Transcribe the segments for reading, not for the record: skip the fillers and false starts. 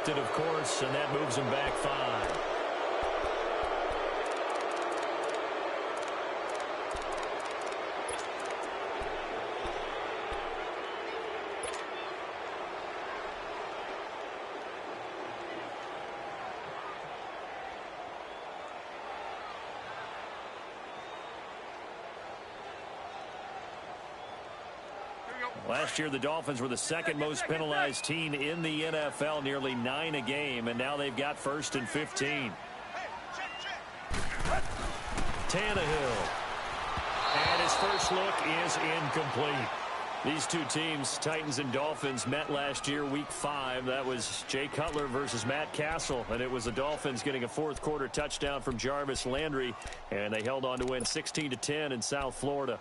intercepted, of course, and that moves them back 5. Last year, the Dolphins were the second most penalized team in the NFL, nearly 9 a game, and now they've got 1st and 15. Tannehill. And his first look is incomplete. These two teams, Titans and Dolphins, met last year, Week 5. That was Jay Cutler versus Matt Castle, and it was the Dolphins getting a fourth-quarter touchdown from Jarvis Landry, and they held on to win 16-10 in South Florida.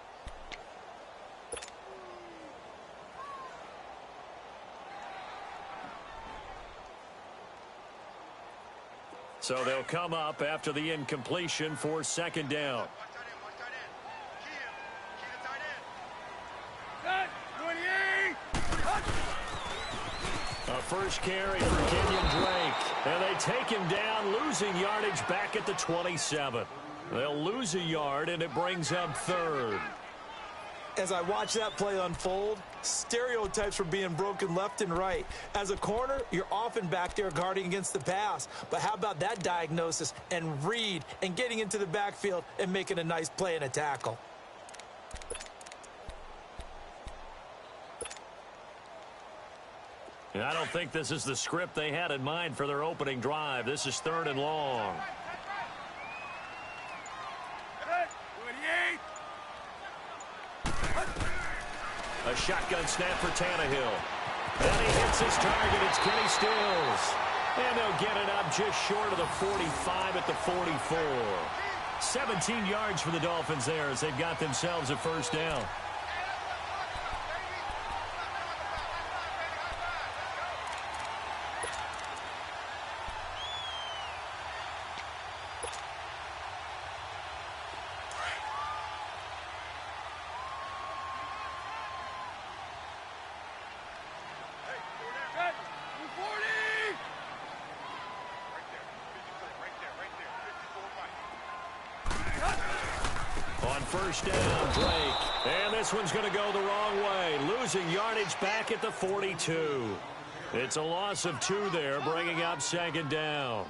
So they'll come up after the incompletion for 2nd down. A first carry for Kenyon Drake. And they take him down, losing yardage back at the 27. They'll lose a yard, and it brings up 3rd. As I watch that play unfold, stereotypes were being broken left and right. As a corner, you're often back there guarding against the pass. But how about that diagnosis and read and getting into the backfield and making a nice play and a tackle? And I don't think this is the script they had in mind for their opening drive. This is 3rd and long. A shotgun snap for Tannehill. And he hits his target. It's Kenny Stills. And they'll get it up just short of the 45 at the 44. 17 yards for the Dolphins there as they've got themselves a 1st down. On 1st down, Drake. And this one's going to go the wrong way. Losing yardage back at the 42. It's a loss of 2 there, bringing up 2nd down.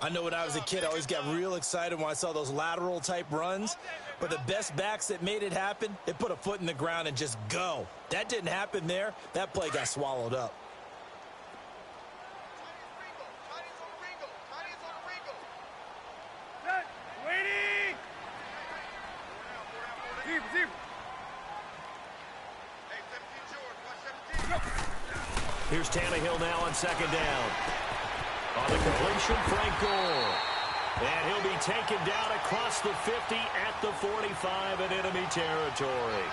I know when I was a kid, I always got real excited when I saw those lateral-type runs. But the best backs that made it happen, they put a foot in the ground and just go. That didn't happen there. That play got swallowed up. Here's Tannehill now on 2nd down. On the completion, Frank Gore. And he'll be taken down across the 50 at the 45 in enemy territory.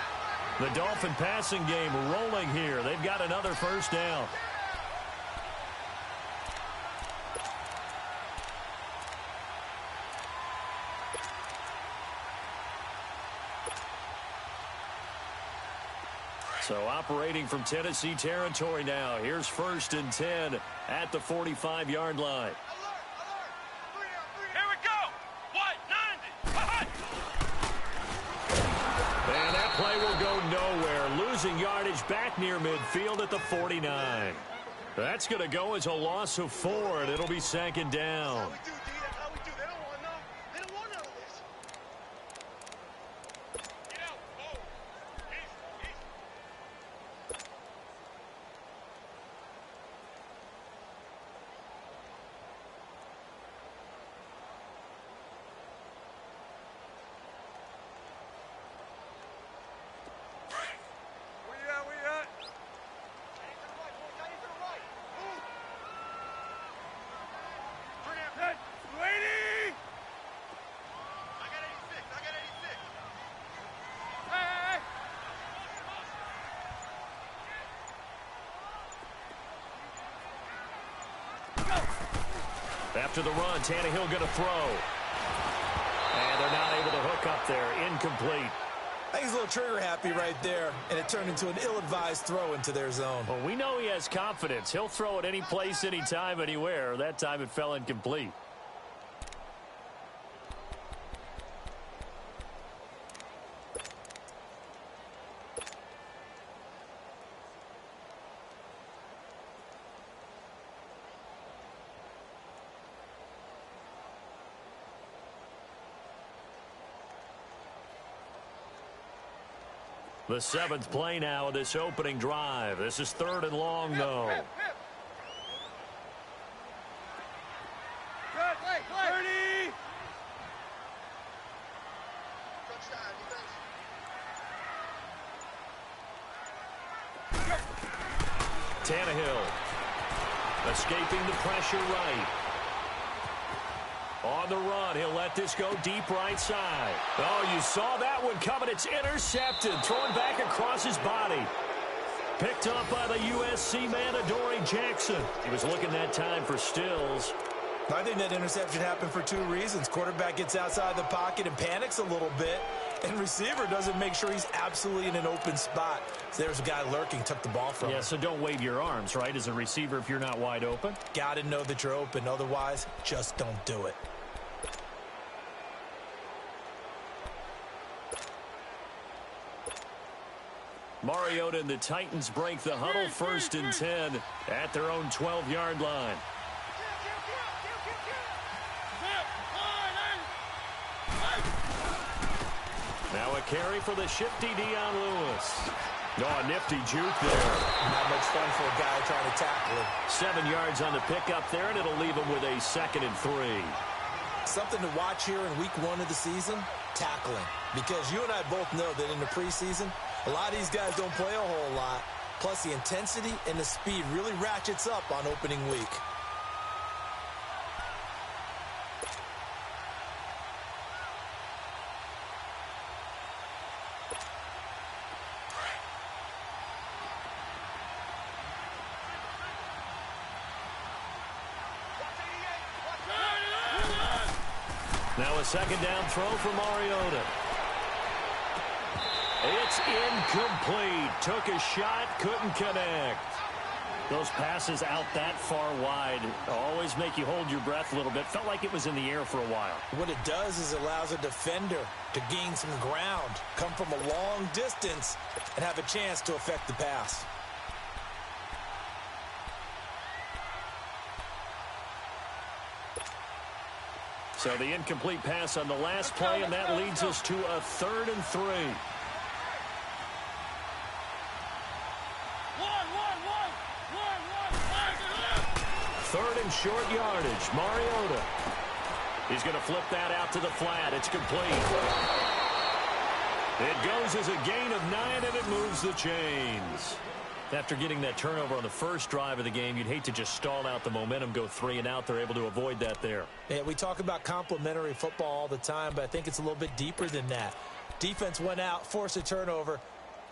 The Dolphin passing game rolling here. They've got another 1st down. So operating from Tennessee territory now. Here's 1st and 10 at the 45-yard line. Here we go. What? 90. And that play will go nowhere. Losing yardage back near midfield at the 49. That's going to go as a loss of 4, and it'll be 2nd down. After the run, Tannehill going to throw. And they're not able to hook up there. Incomplete. I think he's a little trigger happy right there, and it turned into an ill-advised throw into their zone. Well, we know he has confidence. He'll throw it any place, anytime, anywhere. That time it fell incomplete. The 7th play now of this opening drive. This is 3rd and long, though. Tannehill escaping the pressure right. On the run, he'll let this go deep right side. Oh, you saw that one coming. It's intercepted. Thrown back across his body. Picked up by the USC man, Adoree Jackson. He was looking that time for Stills. I think that interception happened for 2 reasons. Quarterback gets outside the pocket and panics a little bit, and receiver doesn't make sure he's absolutely in an open spot. So there's a guy lurking, took the ball from him. Yeah, so don't wave your arms, right, as a receiver if you're not wide open. Got to know that you're open. Otherwise, just don't do it. Mariota and the Titans break the huddle, 1st and 10 at their own 12-yard line. Now a carry for the shifty Dion Lewis. Oh, a nifty juke there. Not much fun for a guy trying to tackle him. 7 yards on the pickup there, and it'll leave him with a 2nd and 3. Something to watch here in week 1 of the season, tackling. Because you and I both know that in the preseason, a lot of these guys don't play a whole lot. Plus, the intensity and the speed really ratchets up on opening week. Now a 2nd down throw for Mariota. It's incomplete. Took a shot, couldn't connect. Those passes out that far wide always make you hold your breath a little bit. Felt like it was in the air for a while. What it does is it allows a defender to gain some ground, come from a long distance, and have a chance to affect the pass. So the incomplete pass on the last play, and that leads us to a 3rd and 3. 3rd and short yardage. Mariota. He's going to flip that out to the flat. It's complete. It goes as a gain of 9, and it moves the chains. After getting that turnover on the first drive of the game, you'd hate to just stall out the momentum, go 3 and out. They're able to avoid that there. Yeah, we talk about complementary football all the time, but I think it's a little bit deeper than that. Defense went out, forced a turnover,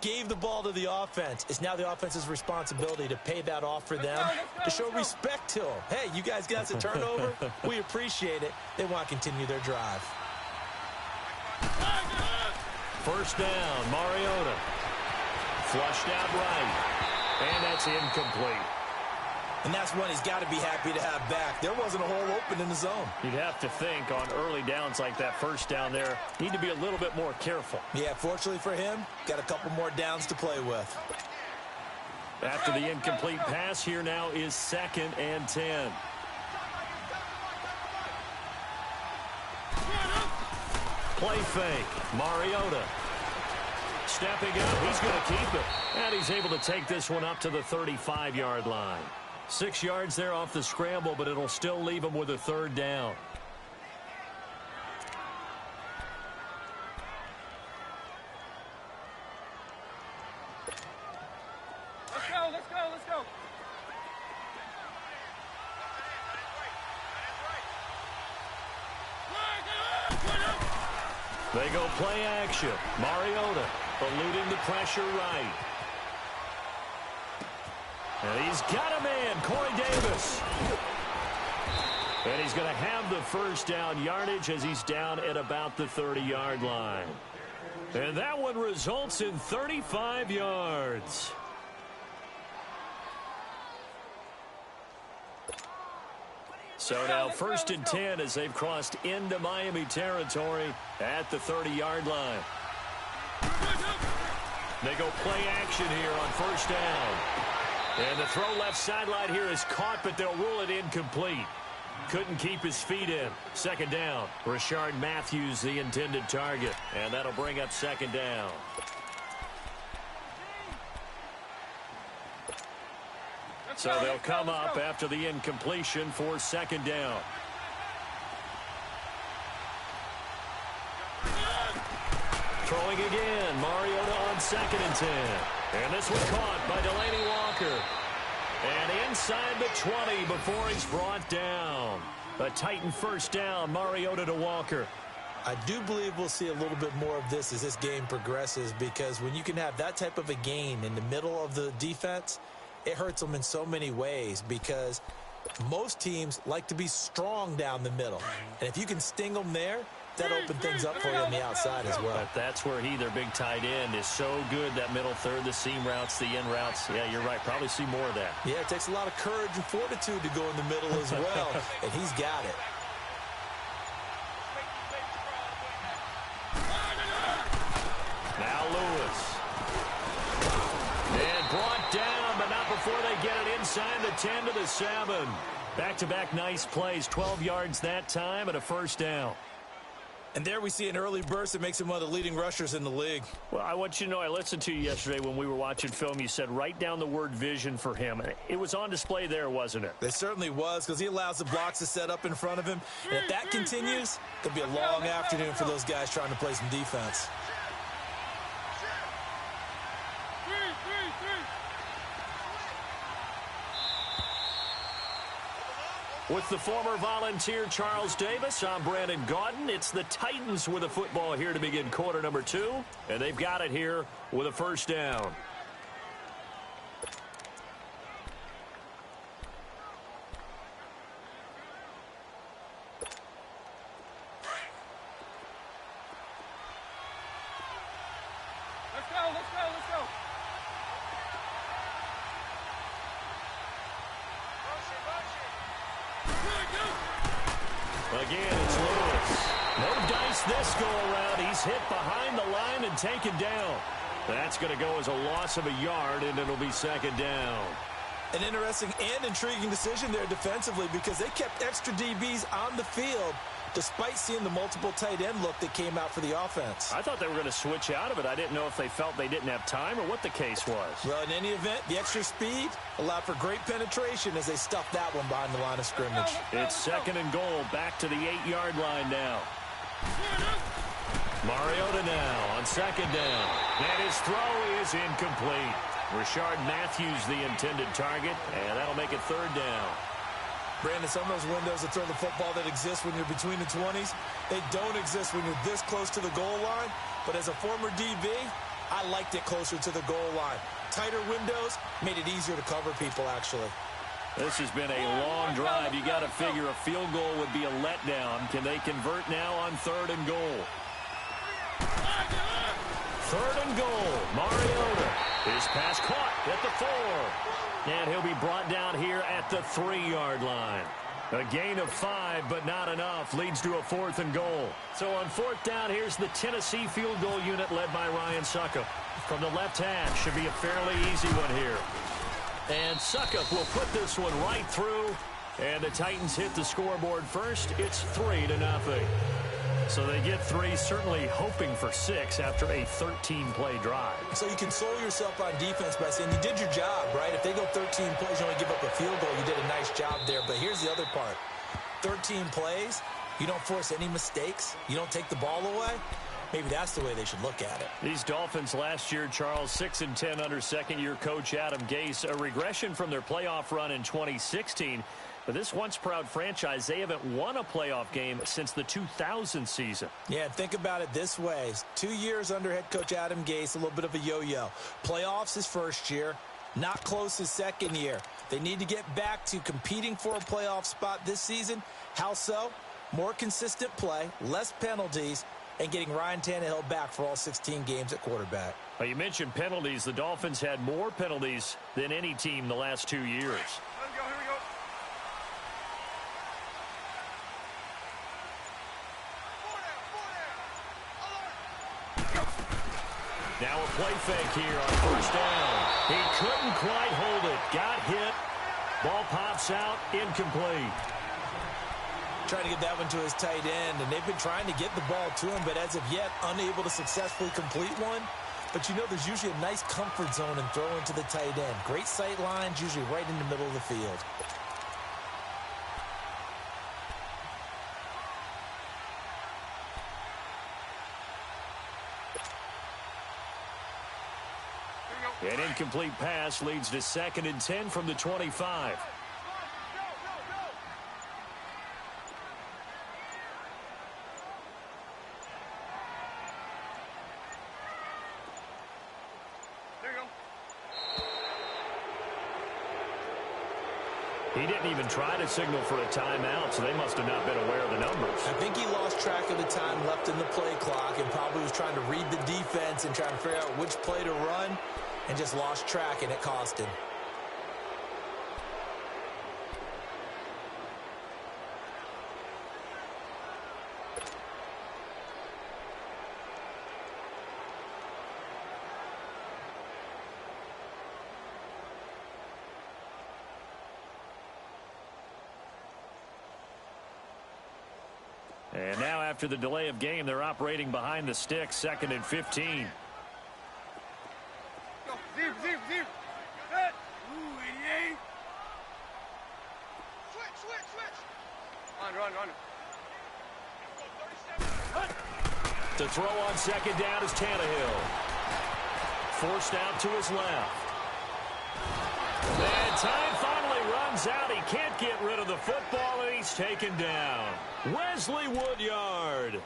gave the ball to the offense. It's now the offense's responsibility to pay that off for them, to show respect to them. Hey, you guys got us a turnover? We appreciate it. They want to continue their drive. 1st down, Mariota. Flushed out right. And that's incomplete. And that's one he's got to be happy to have back. There wasn't a hole open in the zone. You'd have to think on early downs like that 1st down there, need to be a little bit more careful. Yeah, fortunately for him, got a couple more downs to play with. After the incomplete pass, here now is 2nd and 10. Play fake. Mariota. Stepping up, he's going to keep it. And he's able to take this one up to the 35-yard line. 6 yards there off the scramble, but it'll still leave him with a 3rd down. Let's go. They go play action. Mariota eluding the pressure right. And he's got a man, Corey Davis. And he's going to have the 1st down yardage as he's down at about the 30-yard line. And that one results in 35 yards. So now 1st and 10 as they've crossed into Miami territory at the 30-yard line. They go play action here on 1st down. And the throw left sideline here is caught, but they'll rule it incomplete. Couldn't keep his feet in. 2nd down. Rashard Matthews, the intended target. And that'll bring up 2nd down. So they'll come up after the incompletion for 2nd down. Throwing again. Mariota on 2nd and 10. And this one caught by Delaney Walker. And inside the 20 before he's brought down. A Titan 1st down. Mariota to Walker. I do believe we'll see a little bit more of this as this game progresses, because when you can have that type of a gain in the middle of the defense, it hurts them in so many ways, because most teams like to be strong down the middle. And if you can sting them there, that opens things up for you on the outside as well. But that's where their big tight end, is so good, that middle third, the seam routes, the in routes. Yeah, you're right. Probably see more of that. Yeah, it takes a lot of courage and fortitude to go in the middle as well, and he's got it. Now Lewis. And brought down, but not before they get it inside the 10 to the 7. Back-to-back nice plays, 12 yards that time, and a 1st down. And there we see an early burst that makes him one of the leading rushers in the league. Well, I want you to know, I listened to you yesterday when we were watching film. You said write down the word vision for him. It was on display there, wasn't it? It certainly was, because he allows the blocks to set up in front of him. And if that continues, it'll be a long afternoon for those guys trying to play some defense. With the former Volunteer Charles Davis, I'm Brandon Gaudin. It's the Titans with the football here to begin quarter number 2. And they've got it here with a 1st down. Let's go, let's go, let's go. Again, it's Lewis. No dice this go-around. He's hit behind the line and taken down. That's going to go as a loss of a yard, and it'll be 2nd down. An interesting and intriguing decision there defensively, because they kept extra DBs on the field despite seeing the multiple tight end look that came out for the offense. I thought they were going to switch out of it. I didn't know if they felt they didn't have time or what the case was. Well, in any event, the extra speed allowed for great penetration as they stuffed that one behind the line of scrimmage. It's 2nd and goal, back to the 8-yard line now. Mariota now on 2nd down. And his throw is incomplete. Rashard Matthews, the intended target, and that'll make it 3rd down. Brandon, some of those windows to throw the football that exist when you're between the 20s, they don't exist when you're this close to the goal line. But as a former DB, I liked it closer to the goal line. Tighter windows made it easier to cover people, actually. This has been a long drive. You got to figure a field goal would be a letdown. Can they convert now on 3rd and goal? 3rd and goal. Mariota. His pass caught at the 4. And he'll be brought down here at the 3-yard line. A gain of 5, but not enough. Leads to a 4th and goal. So on 4th down, here's the Tennessee field goal unit led by Ryan Succop. From the left hash, should be a fairly easy one here. And Succop will put this one right through. And the Titans hit the scoreboard first. It's 3-0. So they get 3, certainly hoping for 6 after a 13-play drive. So you console yourself on defense by saying you did your job, right? If they go 13 plays, you only give up a field goal, you did a nice job there. But here's the other part. 13 plays, you don't force any mistakes, you don't take the ball away. Maybe that's the way they should look at it. These Dolphins last year, Charles, 6-10 under second-year coach Adam Gase. A regression from their playoff run in 2016. But this once-proud franchise, they haven't won a playoff game since the 2000 season. Yeah, think about it this way. 2 years under head coach Adam Gase, a little bit of a yo-yo. Playoffs his first year, not close his second year. They need to get back to competing for a playoff spot this season. How so? More consistent play, less penalties, and getting Ryan Tannehill back for all 16 games at quarterback. Well, you mentioned penalties. The Dolphins had more penalties than any team the last 2 years. Let him go. Here we go. Now a play fake here on first down. He couldn't quite hold it. Got hit. Ball pops out. Incomplete. Trying to get that one to his tight end, and they've been trying to get the ball to him, but as of yet, unable to successfully complete one. But you know there's usually a nice comfort zone in throwing to the tight end. Great sight lines, usually right in the middle of the field. An incomplete pass leads to 2nd and 10 from the 25. He didn't even try to signal for a timeout, so they must have not been aware of the numbers. I think he lost track of the time left in the play clock and probably was trying to read the defense and trying to figure out which play to run and just lost track, and it cost him. And now after the delay of game, they're operating behind the stick, 2nd and 15. Go. Zip. Set. Ooh, 88. Switch. Run. The throw on 2nd down is Tannehill. Forced out to his left. And time finally runs out. He can't get rid of the football, and he's taken down. Wesley Woodyard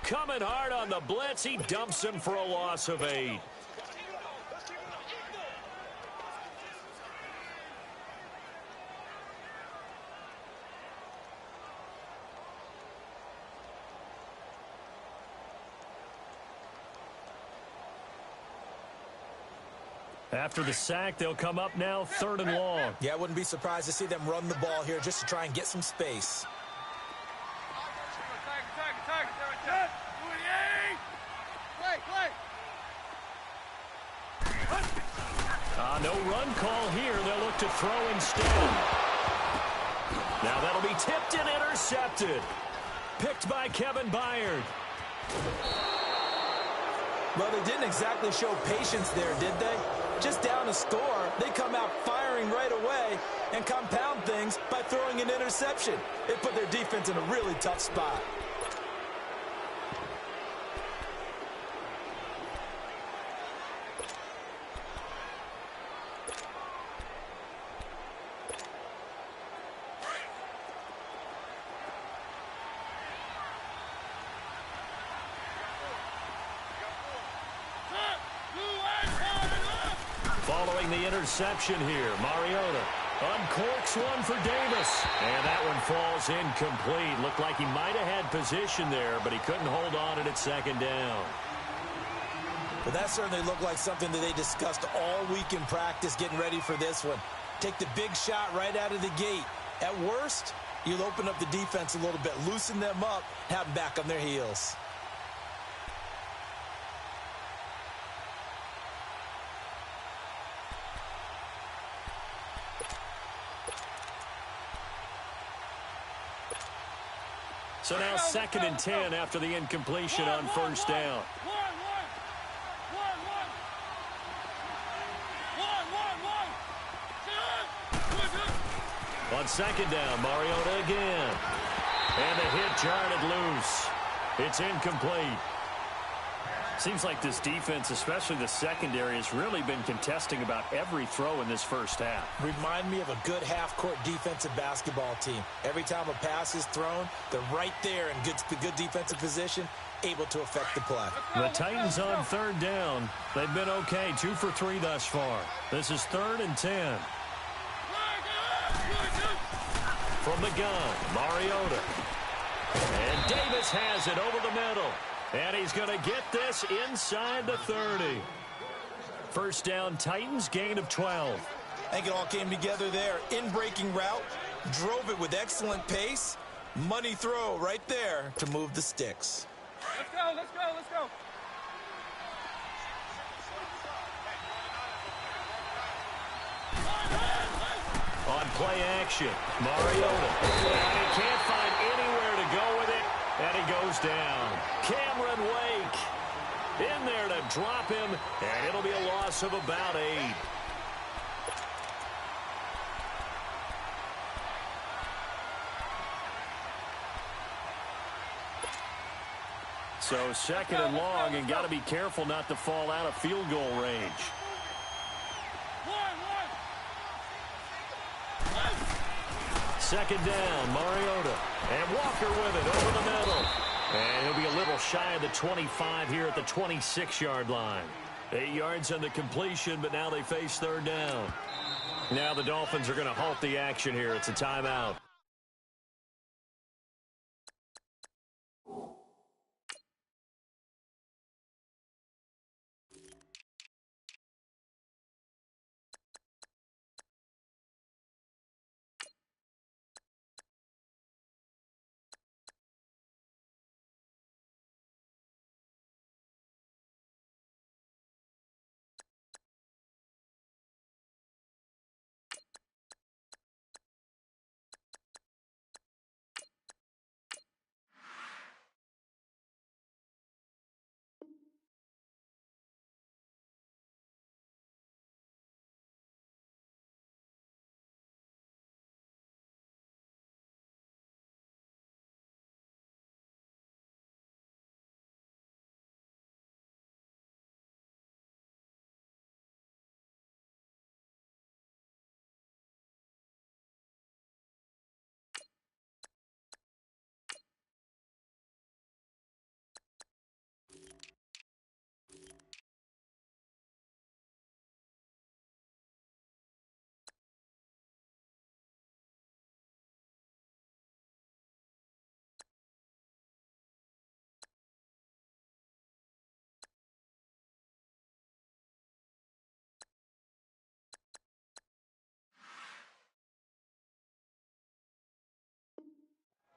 coming hard on the blitz. He dumps him for a loss of 8. After the sack, they'll come up now 3rd and long. Yeah, I wouldn't be surprised to see them run the ball here just to try and get some space. Tag. Play. No run call here. They'll look to throw instead. Now that'll be tipped and intercepted. Picked by Kevin Byard. Well, they didn't exactly show patience there, did they? Just down a score, they come out firing right away and compound things by throwing an interception. It put their defense in a really tough spot. Following the interception here, Mariota uncorks one for Davis. And that one falls incomplete. Looked like he might have had position there, but he couldn't hold on it at 2nd down. But that certainly looked like something that they discussed all week in practice getting ready for this one. Take the big shot right out of the gate. At worst, you'll open up the defense a little bit, loosen them up, have them back on their heels. So now 2nd and 10 after the incompletion on 1st down. On 2nd down, Mariota again. And the hit jarred it loose. It's incomplete. Seems like this defense, especially the secondary, has really been contesting about every throw in this first half. Remind me of a good half-court defensive basketball team. Every time a pass is thrown, they're right there in good defensive position, able to affect the play. The Titans on 3rd down. They've been okay, 2 for 3 thus far. This is 3rd and 10. From the gun, Mariota. And Davis has it over the middle. And he's going to get this inside the 30. First down, Titans, gain of 12. I think it all came together there. In-breaking route, drove it with excellent pace. Money throw right there to move the sticks. Let's go, let's go, let's go. On play action, Mariota. And he can't find anywhere to go with it, and he goes down. Cameron Wake in there to drop him, and it'll be a loss of about 8. So second and long, and got to be careful not to fall out of field goal range. Second down, Mariota. And Walker with it over the middle. And he'll be a little shy of the 25 here at the 26-yard line. 8 yards on the completion, but now they face third down. Now the Dolphins are going to halt the action here. It's a timeout.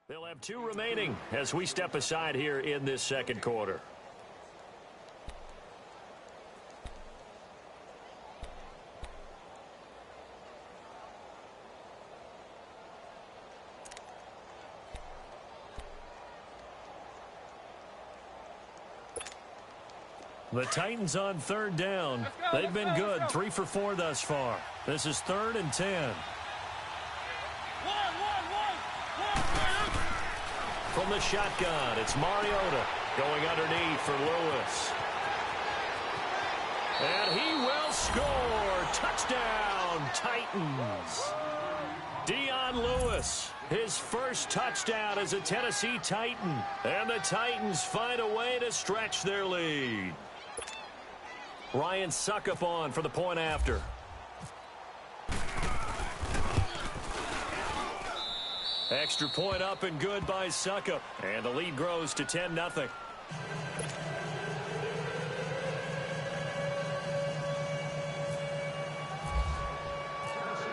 They'll have 2 remaining as we step aside here in this second quarter. The Titans on third down. They've been good, 3 for 4 thus far. This is 3rd and 10. From the shotgun, it's Mariota going underneath for Lewis. And he will score. Touchdown, Titans. Dion Lewis, his first touchdown as a Tennessee Titan. And the Titans find a way to stretch their lead. Ryan Suckup on for the point after. Extra point up and good by Suckup. And the lead grows to 10-0.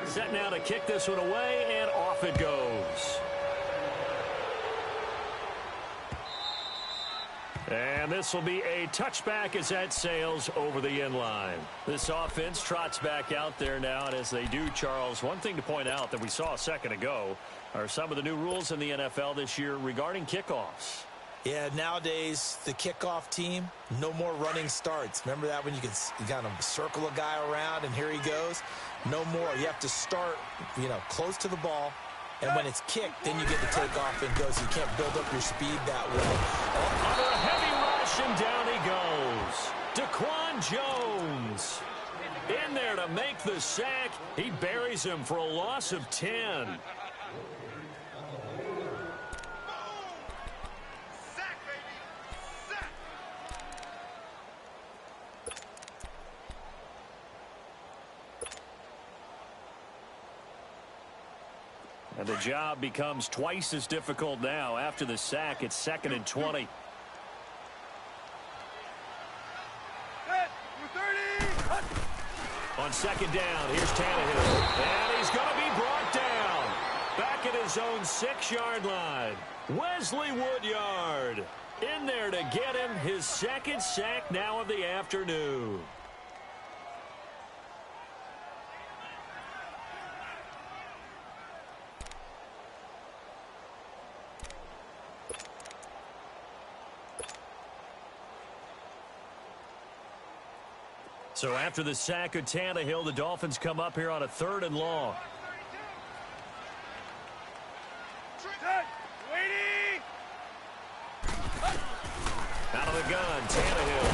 Set now to kick this one away, and off it goes. And this will be a touchback as that sails over the end line. This offense trots back out there now, and as they do, Charles, one thing to point out that we saw a second ago are some of the new rules in the NFL this year regarding kickoffs. Yeah, nowadays, the kickoff team, no more running starts. Remember that when you kind of circle a guy around and here he goes? No more. You have to start, close to the ball. And when it's kicked, then you get to take off and go. So you can't build up your speed that way. Under a heavy rush, and down he goes. Daquan Jones in there to make the sack. He buries him for a loss of 10. And the job becomes twice as difficult now. After the sack, it's 2nd and 20. second down. Here's Tannehill. And he's going to be brought down. Back at his own 6-yard line. Wesley Woodyard in there to get him his second sack now of the afternoon. So after the sack of Tannehill, the Dolphins come up here on a 3rd and long. Out of the gun, Tannehill.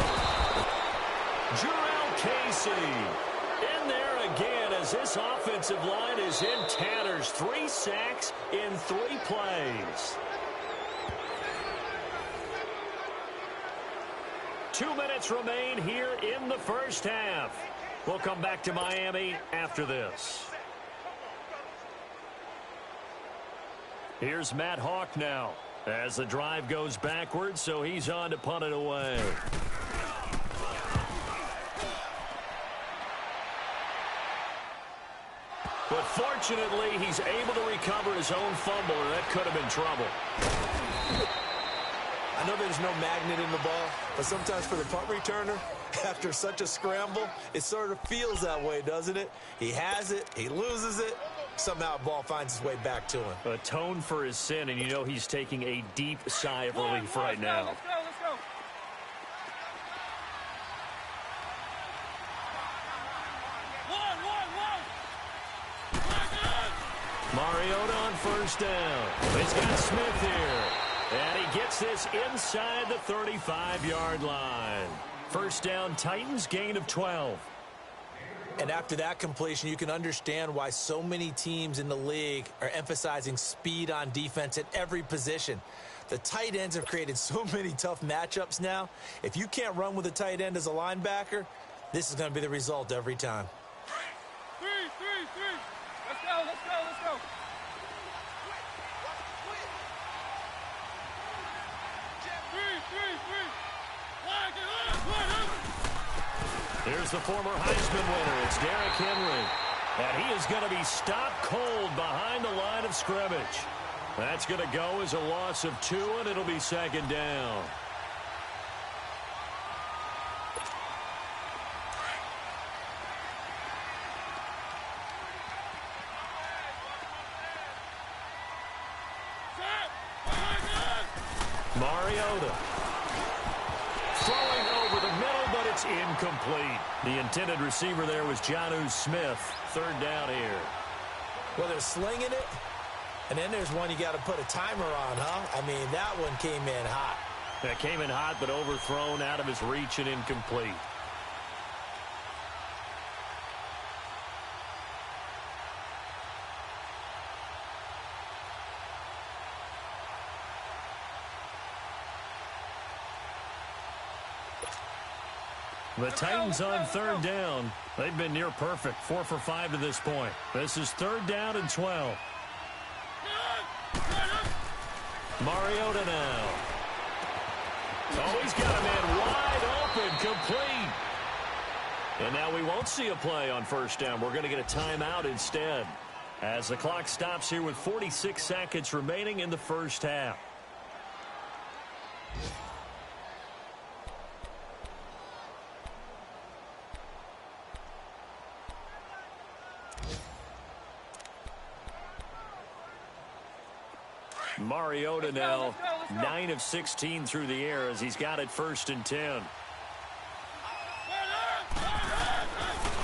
Jurrell Casey in there again as this offensive line is in tatters. 3 sacks in 3 plays. 2 minutes remain here in the first half. We'll come back to Miami after this. Here's Matt Hawk now as the drive goes backwards, so he's on to punt it away. But fortunately, he's able to recover his own fumble, or that could have been trouble. I know there's no magnet in the ball, but sometimes for the punt returner, after such a scramble, it sort of feels that way, doesn't it? He has it, he loses it, somehow the ball finds its way back to him. Atone for his sin, and you know he's taking a deep sigh of relief right now. Let's go. Mariota on first down. He's got Smith here. And he gets this inside the 35-yard line. First down, Titans, gain of 12. And after that completion, you can understand why so many teams in the league are emphasizing speed on defense at every position. The tight ends have created so many tough matchups now. If you can't run with a tight end as a linebacker, this is going to be the result every time. Three. Let's go. Here's the former Heisman winner. It's Derrick Henry. And he is going to be stopped cold behind the line of scrimmage. That's going to go as a loss of 2, and it'll be second down. Mariota. Throwing over the middle, but it's incomplete. The intended receiver there was Jonnu Smith. 3rd down here. Well, they're slinging it, and then there's one you got to put a timer on, huh? I mean, that one came in hot. That came in hot, but overthrown, out of his reach, and incomplete. The Titans on 3rd down. They've been near perfect, 4 for 5 to this point. This is 3rd down and 12. Mariota now. Oh, he's got a man wide open, complete. And now we won't see a play on 1st down. We're going to get a timeout instead, as the clock stops here with 46 seconds remaining in the first half. Mariota now 9 of 16 through the air as he's got it 1st and 10.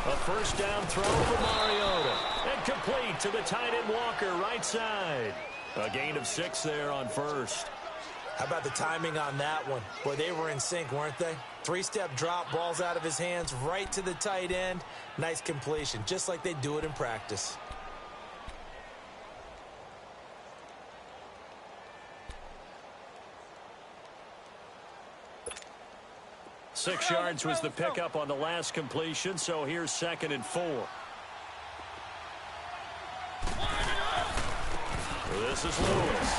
A 1st down throw for Mariota. And complete to the tight end Walker, right side. A gain of 6 there on 1st. How about the timing on that one? Boy, they were in sync, weren't they? 3-step drop, balls out of his hands, right to the tight end. Nice completion, just like they do it in practice. 6 yards was the pickup on the last completion, so here's 2nd and 4. This is Lewis.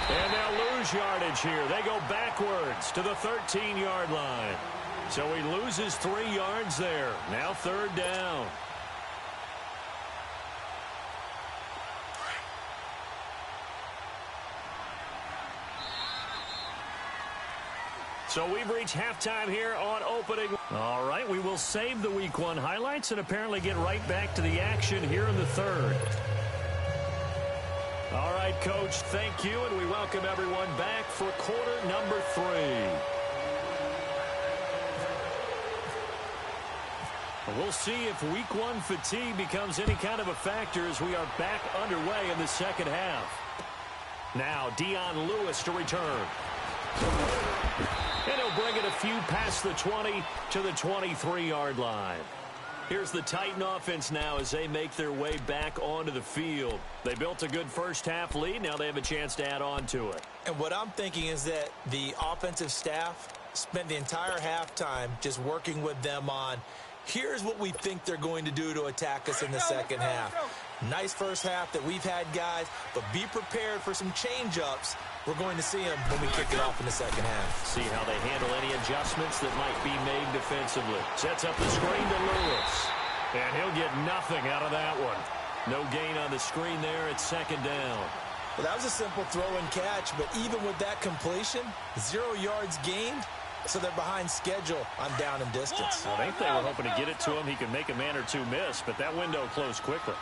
And they'll lose yardage here. They go backwards to the 13-yard line. So he loses 3 yards there. Now 3rd down. So we've reached halftime here on opening. All right, we will save the Week 1 highlights and apparently get right back to the action here in the third. All right, Coach, thank you, and we welcome everyone back for quarter number 3. We'll see if Week 1 fatigue becomes any kind of a factor as we are back underway in the second half. Now, Dion Lewis to return. And he'll bring it a few past the 20 to the 23-yard line. Here's the Titan offense now as they make their way back onto the field. They built a good first-half lead. Now they have a chance to add on to it. And what I'm thinking is that the offensive staff spent the entire halftime just working with them on, here's what we think they're going to do to attack us in the second half. Nice first half that we've had, guys, but be prepared for some change-ups. We're going to see them when we kick it off in the second half. See how they handle any adjustments that might be made defensively. Sets up the screen to Lewis. And he'll get nothing out of that one. No gain on the screen there at second down. Well, that was a simple throw and catch, but even with that completion, 0 yards gained, so they're behind schedule on down and distance. I think they were hoping to get it to him. He could make a man or two miss, but that window closed quickly.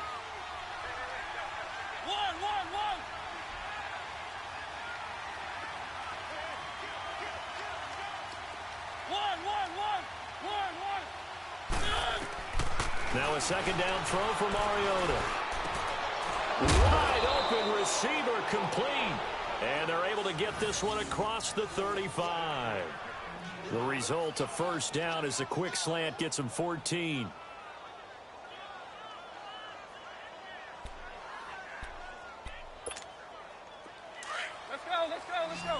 Now a second down throw for Mariota. Wide open receiver complete. And they're able to get this one across the 35. The result, a first down as the quick slant gets him 14. Let's go.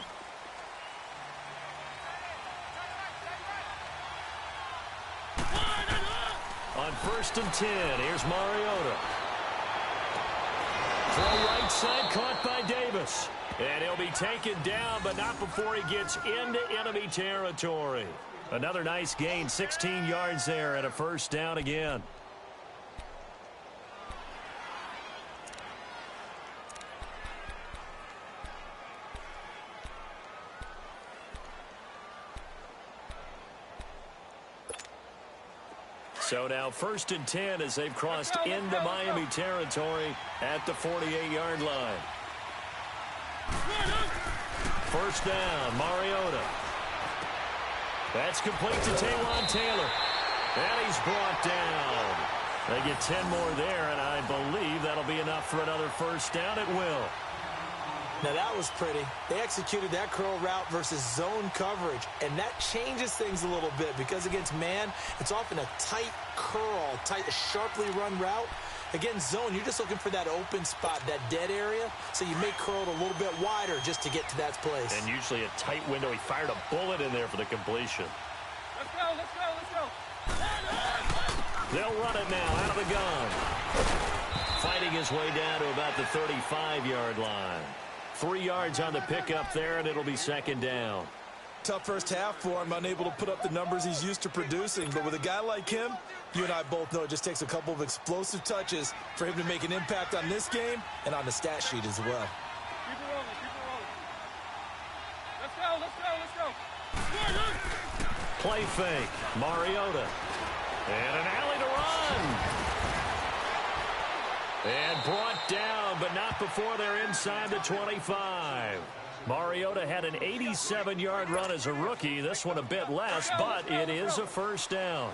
On 1st and 10, here's Mariota. Throw right side, caught by Davis. And he'll be taken down, but not before he gets into enemy territory. Another nice gain, 16 yards there, and a first down again. So now 1st and 10 as they've crossed into Miami territory at the 48-yard line. First down, Mariota. That's complete to Taywan Taylor. And he's brought down. They get 10 more there, and I believe that'll be enough for another first down. It will. Now, that was pretty. They executed that curl route versus zone coverage, and that changes things a little bit because against man, it's often a tight curl, sharply run route. Against zone, you're just looking for that open spot, that dead area, so you may curl it a little bit wider just to get to that place. And usually a tight window. He fired a bullet in there for the completion. Let's go. They'll run it now out of the gun. Fighting his way down to about the 35-yard line. 3 yards on the pickup there, and it'll be second down. Tough first half for him, unable to put up the numbers he's used to producing. But with a guy like him, you and I both know it just takes a couple of explosive touches for him to make an impact on this game and on the stat sheet as well. Keep it rolling. Let's go. Play fake. Mariota. And an alley to run. And brought down, but not before they're inside the 25. Mariota had an 87-yard run as a rookie. This one a bit less, but it is a first down.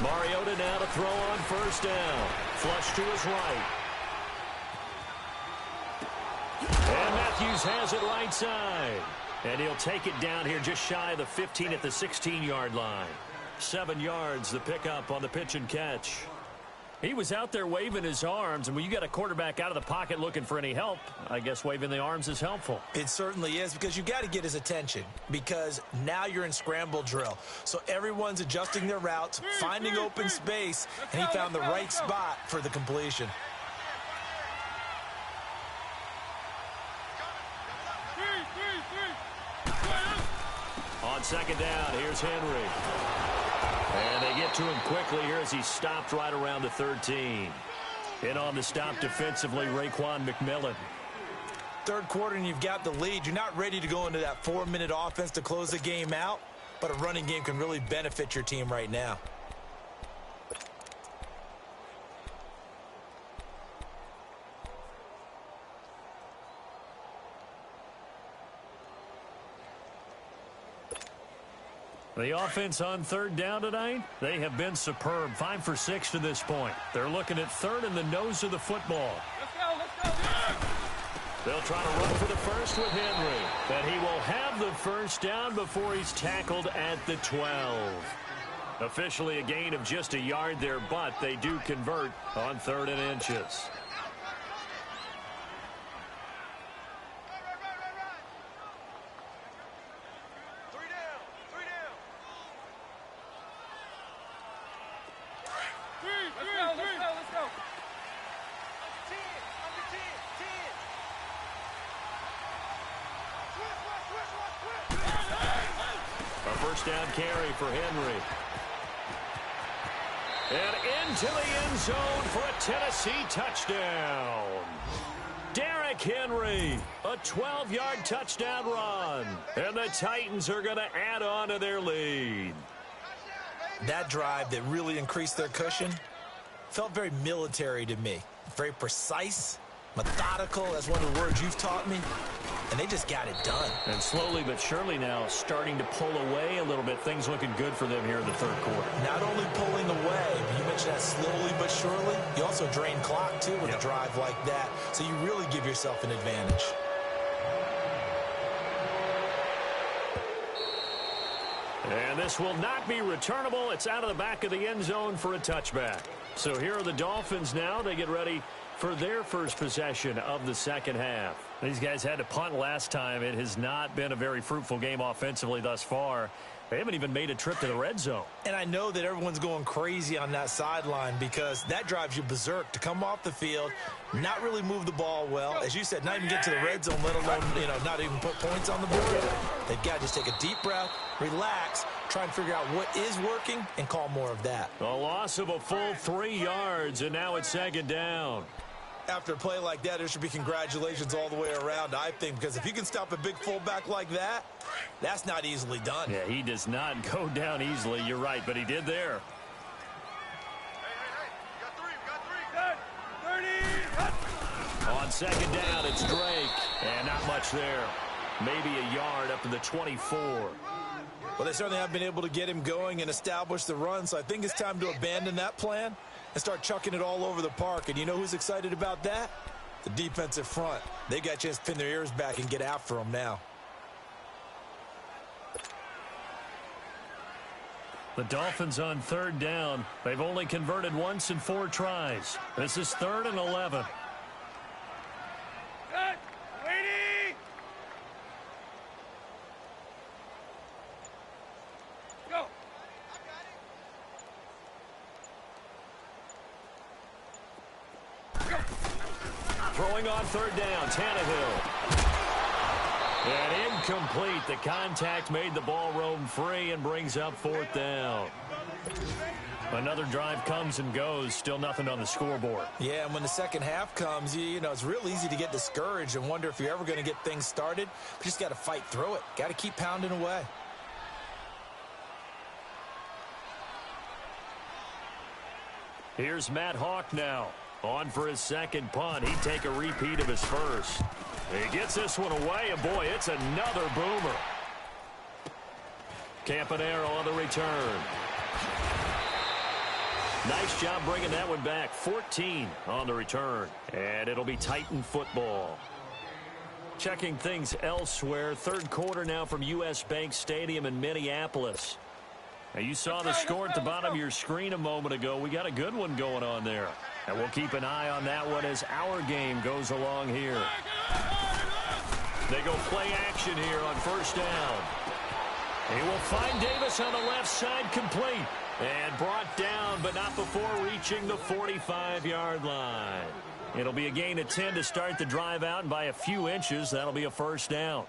Mariota now to throw on first down. Flush to his right. And Matthews has it right side. And he'll take it down here just shy of the 15 at the 16-yard line. 7 yards, the pickup on the pitch and catch. He was out there waving his arms, and when you got a quarterback out of the pocket looking for any help, I guess waving the arms is helpful. It certainly is, because you got to get his attention, because now you're in scramble drill. So everyone's adjusting their routes, finding open space, and he found the right spot for the completion. On second down, here's Henry. And they get to him quickly here as he stopped right around the 13. In on the stop defensively, Raekwon McMillan. Third quarter and you've got the lead. You're not ready to go into that 4-minute offense to close the game out, but a running game can really benefit your team right now. The offense on third down tonight, they have been superb. 5 for 6 to this point. They're looking at third in the nose of the football. Let's go. They'll try to run for the first with Henry. But he will have the first down before he's tackled at the 12. Officially a gain of just a yard there, but they do convert on 3rd and inches. Let's go. A first down carry for Henry. And into the end zone for a Tennessee touchdown. Derrick Henry, a 12-yard touchdown run. And the Titans are going to add on to their lead. That drive that really increased their cushion felt very military to me. Very precise, methodical. That's one of the words you've taught me. And they just got it done. And slowly but surely now starting to pull away a little bit. Things looking good for them here in the third quarter. Not only pulling away, but you mentioned that slowly but surely. You also drain clock, too, with a drive like that. So you really give yourself an advantage. And this will not be returnable. It's out of the back of the end zone for a touchback. So here are the Dolphins now. They get ready for their first possession of the second half. These guys had to punt last time. It has not been a very fruitful game offensively thus far. They haven't even made a trip to the red zone. And I know that everyone's going crazy on that sideline because that drives you berserk to come off the field, not really move the ball well. As you said, not even get to the red zone, let alone, not even put points on the board. They've got to just take a deep breath, relax, try and figure out what is working, and call more of that. A loss of a full 3 yards, and now it's second down. After a play like that, there should be congratulations all the way around, I think, because if you can stop a big fullback like that, that's not easily done. Yeah, he does not go down easily. You're right, but he did there. We got 3. On second down, it's Drake, and not much there. Maybe a yard up to the 24. Well, they certainly have been able to get him going and establish the run, so I think it's time to abandon that plan and start chucking it all over the park. And you know who's excited about that? The defensive front. They got a chance to pin their ears back and get after him now. The Dolphins on third down. They've only converted once in 4 tries. This is 3rd and 11. Good. Waiting. Go. Throwing on third down, Tannehill. And incomplete. The contact made the ball roam free and brings up 4th down. Another drive comes and goes. Still nothing on the scoreboard. Yeah, and when the second half comes, it's real easy to get discouraged and wonder if you're ever going to get things started. But you just got to fight through it. Got to keep pounding away. Here's Matt Hawk now. On for his second punt. He'd take a repeat of his first. He gets this one away, and boy, it's another boomer. Campanaro on the return. Nice job bringing that one back. 14 on the return. And it'll be Titan football. Checking things elsewhere. Third quarter now from U.S. Bank Stadium in Minneapolis. Now, you saw the score at the bottom of your screen a moment ago. We got a good one going on there. And we'll keep an eye on that one as our game goes along here. They go play action here on first down. He will find Davis on the left side, complete. And brought down, but not before reaching the 45-yard line. It'll be a gain of 10 to start the drive out, and by a few inches, that'll be a first down.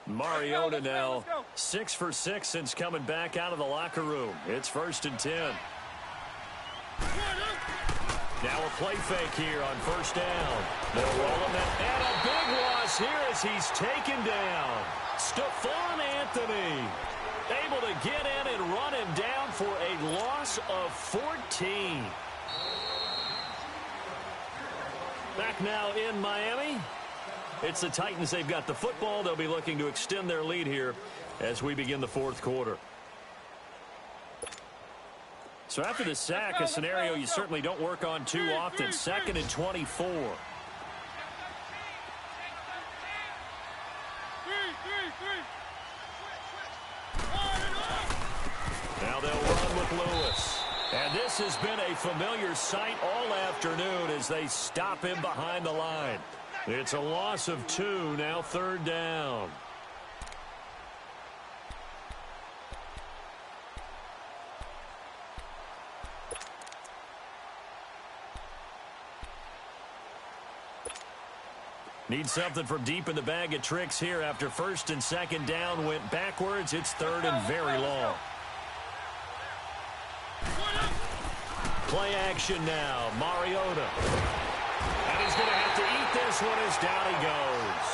Mariota now 6 for 6 since coming back out of the locker room. It's 1st and 10. Now a play fake here on 1st down. They'll roll him in. And a big loss here as he's taken down. Stephon Anthony able to get in and run him down for a loss of 14. Back now in Miami. It's the Titans. They've got the football. They'll be looking to extend their lead here as we begin the 4th quarter. So after the sack, a scenario you certainly don't work on too often. 2nd and 24. Now they'll run with Lewis. And this has been a familiar sight all afternoon as they stop him behind the line. It's a loss of 2, now 3rd down. Need something from deep in the bag of tricks here after 1st and 2nd down went backwards. It's 3rd and very long. Play action now. Mariota. And he's going to have to eat this one as down he goes.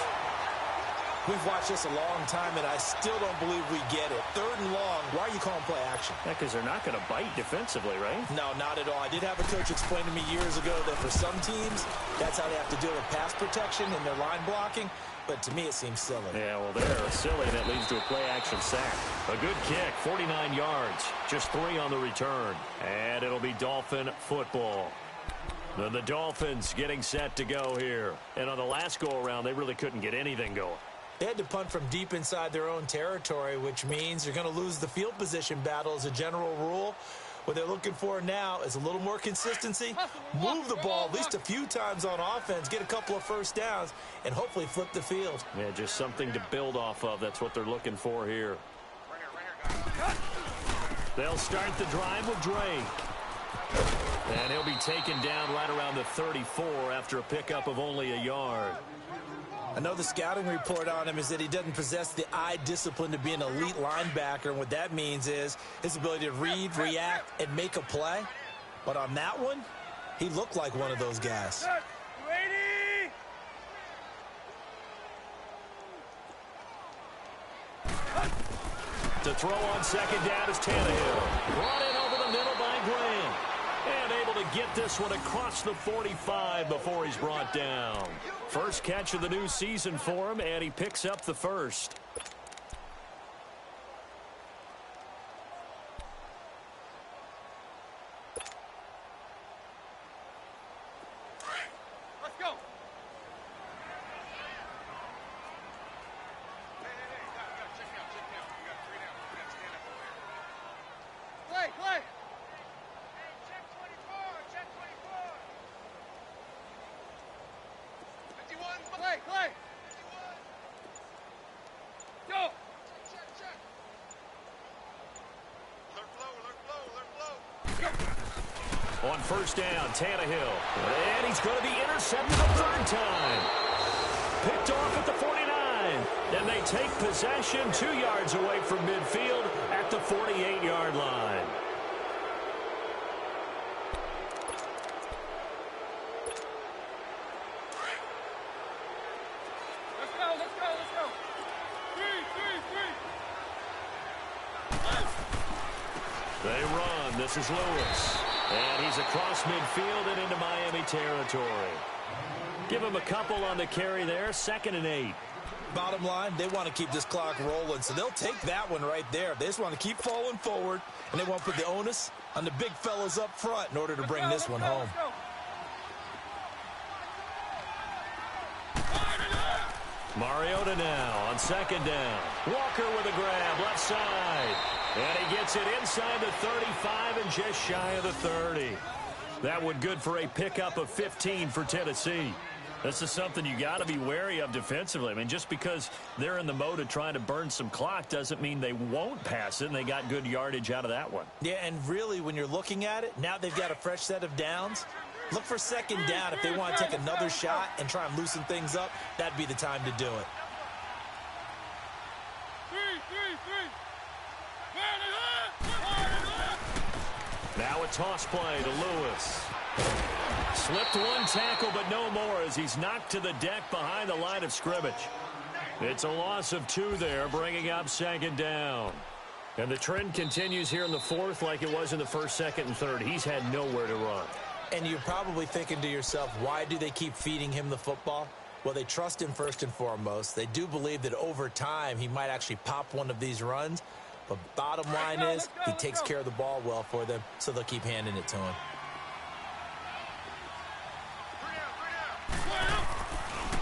We've watched this a long time, and I still don't believe we get it. 3rd and long. Why are you calling play action? Yeah, because they're not going to bite defensively, right? No, not at all. I did have a coach explain to me years ago that for some teams, that's how they have to deal with pass protection and their line blocking. But to me, it seems silly. Yeah, well, they're silly, and it leads to a play-action sack. A good kick, 49 yards, just 3 on the return. And it'll be Dolphin football. And the Dolphins getting set to go here. And on the last go-around, they really couldn't get anything going. They had to punt from deep inside their own territory, which means you're going to lose the field position battle as a general rule. What they're looking for now is a little more consistency, move the ball at least a few times on offense, get a couple of 1st downs, and hopefully flip the field. Yeah, just something to build off of. That's what they're looking for here. They'll start the drive with Drake. And he'll be taken down right around the 34 after a pickup of only a yard. I know the scouting report on him is that he doesn't possess the eye discipline to be an elite linebacker, and what that means is his ability to read, react, and make a play. But on that one, he looked like one of those guys. To throw on 2nd down is Tannehill. Brought in over the middle by Graham. And able to get this one across the 45 before he's brought down. First catch of the new season for him, and he picks up the 1st. Let's go. Check out. You got 3 down. You got to stand up over there. Play. Check 24. 51. Play. 51. Go. Check. Alert flow. On 1st down, Tannehill. And he's going to be intercepted a 3rd time. Picked off at the 49. And they take possession 2 yards away from midfield at the 48-yard line. Let's go. 3. They run. This is Lewis. And he's across midfield and into Miami territory. Give him a couple on the carry there. 2nd and 8. Bottom line, they want to keep this clock rolling, so they'll take that one right there. They just want to keep falling forward, and they want to put the onus on the big fellas up front in order to bring this one home. Mariota now on 2nd down. Walker with a grab, left side. And he gets it inside the 35 and just shy of the 30. That one good for a pickup of 15 for Tennessee. This is something you got to be wary of defensively. I mean, just because they're in the mode of trying to burn some clock doesn't mean they won't pass it, and they got good yardage out of that one. Yeah, and really, when you're looking at it, now they've got a fresh set of downs. Look for 2nd down. If they want to take another shot and try and loosen things up, that'd be the time to do it. Now a toss play to Lewis. Slipped one tackle, but no more as he's knocked to the deck behind the line of scrimmage. It's a loss of 2 there, bringing up second down. And the trend continues here in the fourth like it was in the first, second, and third. He's had nowhere to run. And you're probably thinking to yourself, why do they keep feeding him the football? Well, they trust him first and foremost. They do believe that over time he might actually pop one of these runs. But bottom line is he takes care of the ball well for them, so they'll keep handing it to him.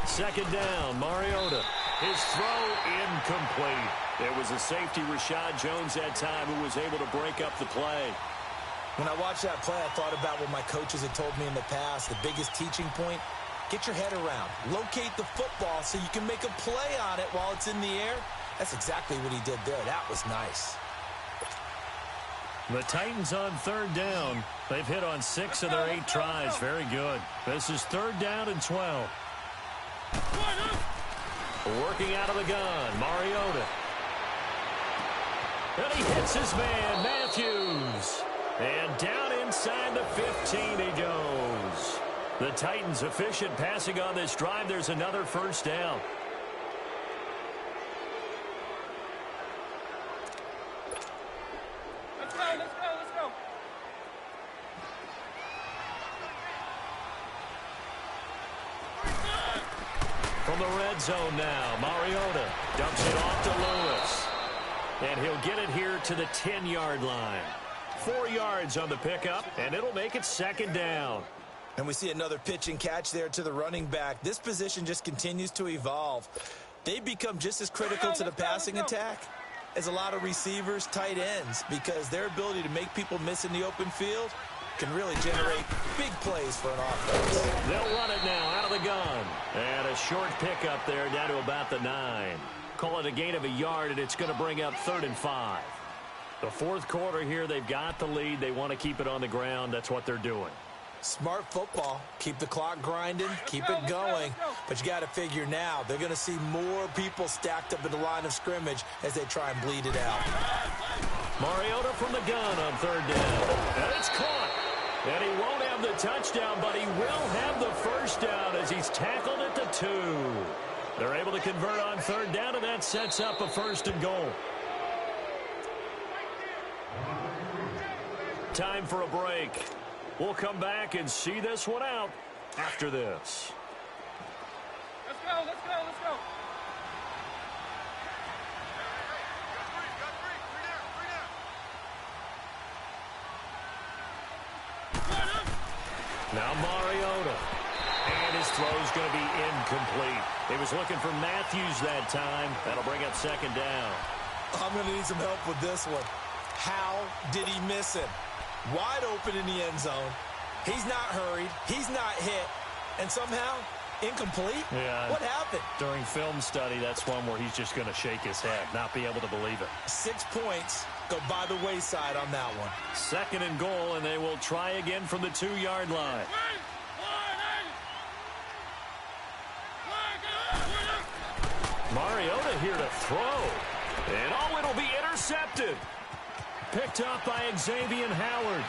Second down, Mariota. His throw incomplete. It was a safety, Rashad Jones, that time, who was able to break up the play. When I watched that play, I thought about what my coaches had told me in the past. The biggest teaching point, get your head around. Locate the football so you can make a play on it while it's in the air. That's exactly what he did there. That was nice. The Titans on third down. They've hit on 6 of their 8 tries. Very good. This is 3rd down and 12. Working out of the gun, Mariota. And he hits his man, Matthews. And down inside the 15 he goes. The Titans efficient passing on this drive. There's another first down. Let's go, let's go, let's go. From the red zone now, Mariota dumps it off to Lewis. And he'll get it here to the 10-yard line. 4 yards on the pickup, and it'll make it second down. And we see another pitch and catch there to the running back. This position just continues to evolve. They become just as critical to the passing attack as a lot of receivers, tight ends, because their ability to make people miss in the open field can really generate big plays for an offense. They'll run it now out of the gun. And a short pickup there down to about the 9. Call it a gain of a yard, and it's going to bring up 3rd and 5. The fourth quarter here, they've got the lead. They want to keep it on the ground. That's what they're doing. Smart football. Keep the clock grinding, keep it going. But you got to figure now, they're going to see more people stacked up in the line of scrimmage as they try and bleed it out. Mariota from the gun on 3rd down. And it's caught. And he won't have the touchdown, but he will have the first down as he's tackled at the 2. They're able to convert on 3rd down, and that sets up a 1st and goal. Time for a break. We'll come back and see this one out after this. Let's go, let's go, let's go. Now Mariota. And his throw's going to be incomplete. He was looking for Matthews that time. That'll bring up 2nd down. I'm going to need some help with this one. How did he miss him? Wide open in the end zone. He's not hurried. He's not hit. And somehow, incomplete? Yeah. What happened? During film study, that's one where he's just going to shake his head, not be able to believe it. 6 points go by the wayside on that one. 2nd and goal, and they will try again from the 2-yard line. Mariota here to throw. And oh, it'll be intercepted. Picked up by Xavier Howard.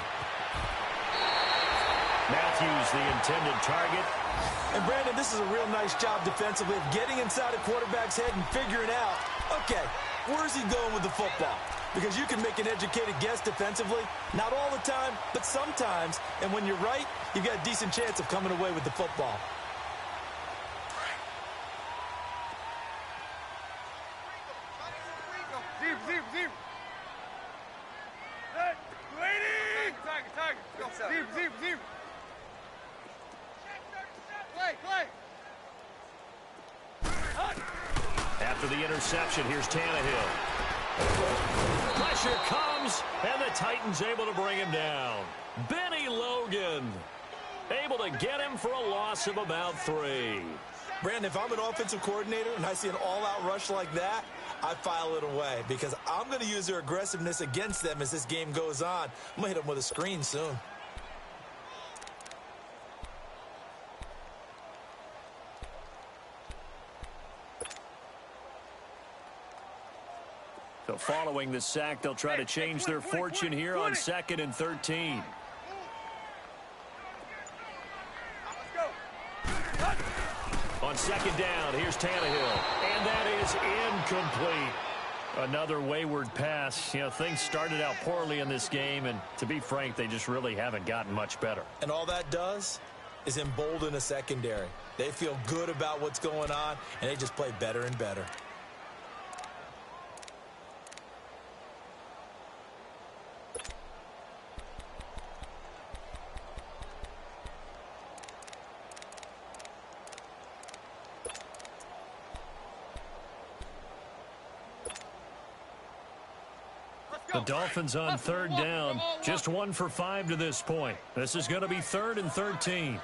Matthews, the intended target. And, Brandon, this is a real nice job defensively of getting inside a quarterback's head and figuring out, okay, where's he going with the football? Because you can make an educated guess defensively. Not all the time, but sometimes. And when you're right, you've got a decent chance of coming away with the football. Deep, deep, deep. Waiting! Tiger. Deep, deep, deep. Play. After the interception, here's Tannehill. Pressure comes, and the Titans able to bring him down. Benny Logan able to get him for a loss of about 3. Brandon, if I'm an offensive coordinator and I see an all-out rush like that, I file it away because I'm going to use their aggressiveness against them as this game goes on. I'm going to hit them with a screen soon. So following the sack, they'll try to change their fortune here on 2nd and 13. On 2nd down, here's Tannehill, and that is incomplete. Another wayward pass. You know, things started out poorly in this game, and to be frank, they just really haven't gotten much better. And all that does is embolden a secondary. They feel good about what's going on, and they just play better and better. The Dolphins on 3rd down, just 1 for 5 to this point. This is going to be 3rd and 13.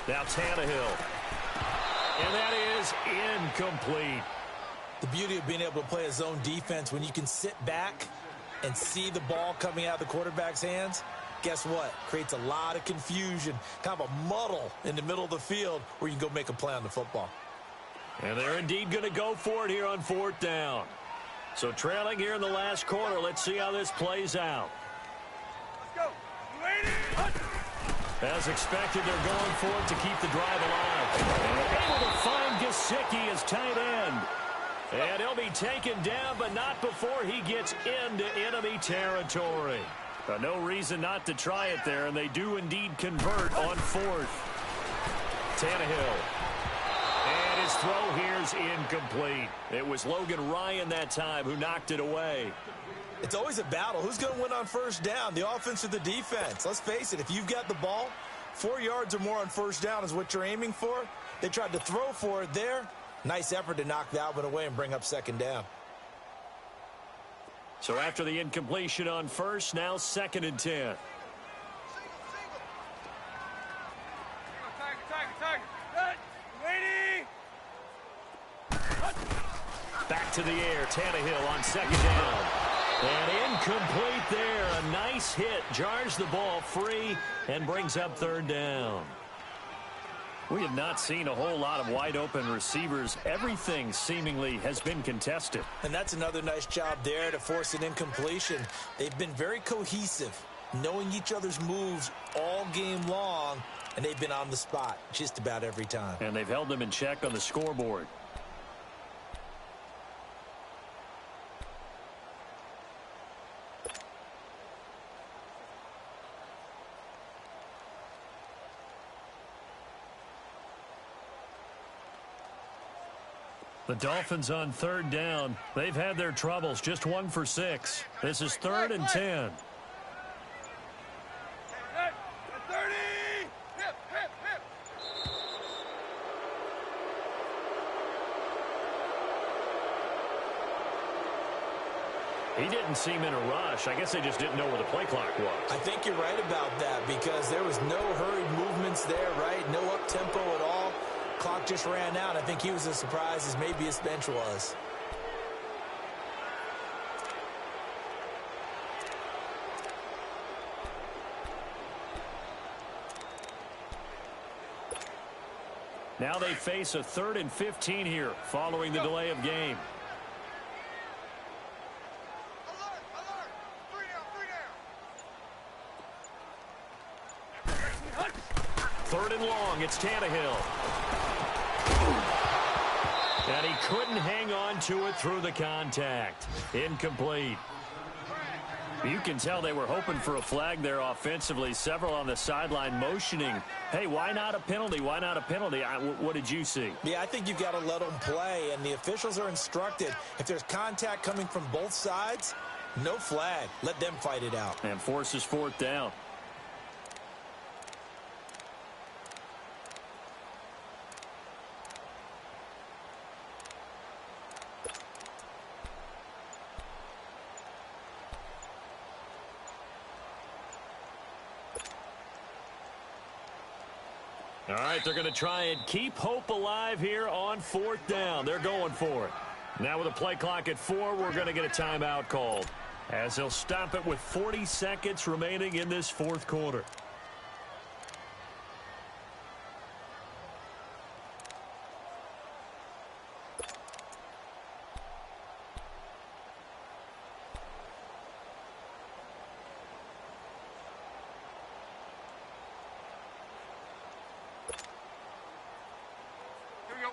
Now Tannehill. And that is incomplete. The beauty of being able to play a zone defense when you can sit back and see the ball coming out of the quarterback's hands, guess what? Creates a lot of confusion, kind of a muddle in the middle of the field where you can go make a play on the football. And they're indeed going to go for it here on 4th down. So trailing here in the last quarter, let's see how this plays out. Let's go. As expected, they're going for it to keep the drive alive. And able to find Gesicki as tight end. And he'll be taken down, but not before he gets into enemy territory. No reason not to try it there, and they do indeed convert on 4th. Tannehill. And his throw here's incomplete. It was Logan Ryan that time who knocked it away. It's always a battle. Who's going to win on 1st down, the offense or the defense? Let's face it, if you've got the ball, 4 yards or more on 1st down is what you're aiming for. They tried to throw for it there. Nice effort to knock that one away and bring up 2nd down. So after the incompletion on 1st, now 2nd and 10. Back to the air, Tannehill on 2nd down. And incomplete there. A nice hit, jars the ball free and brings up 3rd down. We have not seen a whole lot of wide open receivers. Everything seemingly has been contested. And that's another nice job there to force an incompletion. They've been very cohesive, knowing each other's moves all game long, and they've been on the spot just about every time. And they've held them in check on the scoreboard. The Dolphins on 3rd down. They've had their troubles, just 1 for 6. This is 3rd and 10. He didn't seem in a rush. I guess they just didn't know where the play clock was. I think you're right about that because there was no hurried movements there, right? No up-tempo at all. Clock just ran out. I think he was as surprised as maybe his bench was. Now they face a 3rd and 15 here following the delay of game. Third and long, it's Tannehill. And he couldn't hang on to it through the contact. Incomplete. You can tell they were hoping for a flag there offensively. Several on the sideline motioning, hey, why not a penalty? Why not a penalty? What did you see? Yeah, I think you've got to let them play, and the officials are instructed. If there's contact coming from both sides, no flag. Let them fight it out. And forces 4th down. All right, they're going to try and keep hope alive here on 4th down. They're going for it. Now with a play clock at 4, we're going to get a timeout called, as they'll stop it with 40 seconds remaining in this 4th quarter.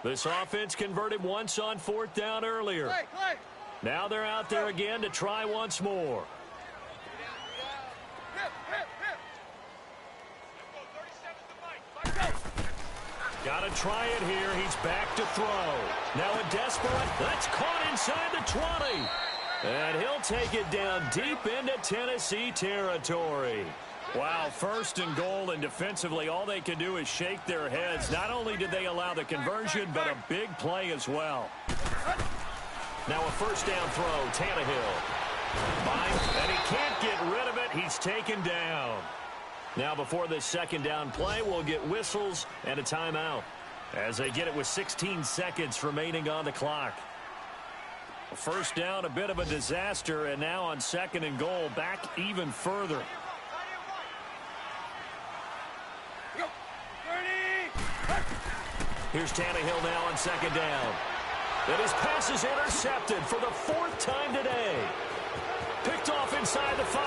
This offense converted once on 4th down earlier. Clay. Now they're out there again to try once more. Got to try it here. He's back to throw. Now a desperate. That's caught inside the 20. And he'll take it down deep into Tennessee territory. Wow, 1st and goal, and defensively all they can do is shake their heads. Not only did they allow the conversion, but a big play as well. Now a 1st down throw, Tannehill. And he can't get rid of it. He's taken down. Now before this 2nd down play, we'll get whistles and a timeout as they get it with 16 seconds remaining on the clock. 1st down, a bit of a disaster, and now on 2nd and goal, back even further. Here's Tannehill now on 2nd down. And his pass is intercepted for the 4th time today. Picked off inside the 5.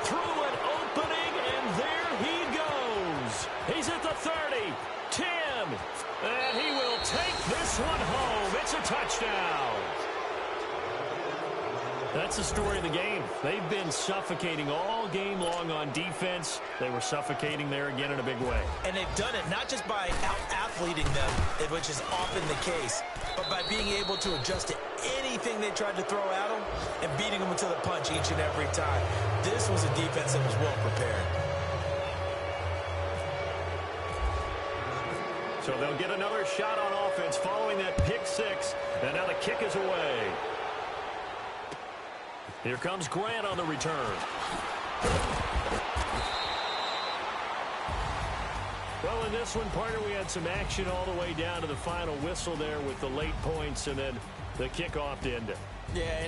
Through an opening, and there he goes. He's at the 30, 10, and he will take this one home. It's a touchdown. That's the story of the game. They've been suffocating all game long on defense. They were suffocating there again in a big way. And they've done it not just by out-athleting them, which is often the case, but by being able to adjust to anything they tried to throw at them and beating them to the punch each and every time. This was a defense that was well prepared. So they'll get another shot on offense following that pick 6, and now the kick is away. Here comes Grant on the return. Well, in this one, partner, we had some action all the way down to the final whistle there with the late points and then the kickoff to end it. Yeah,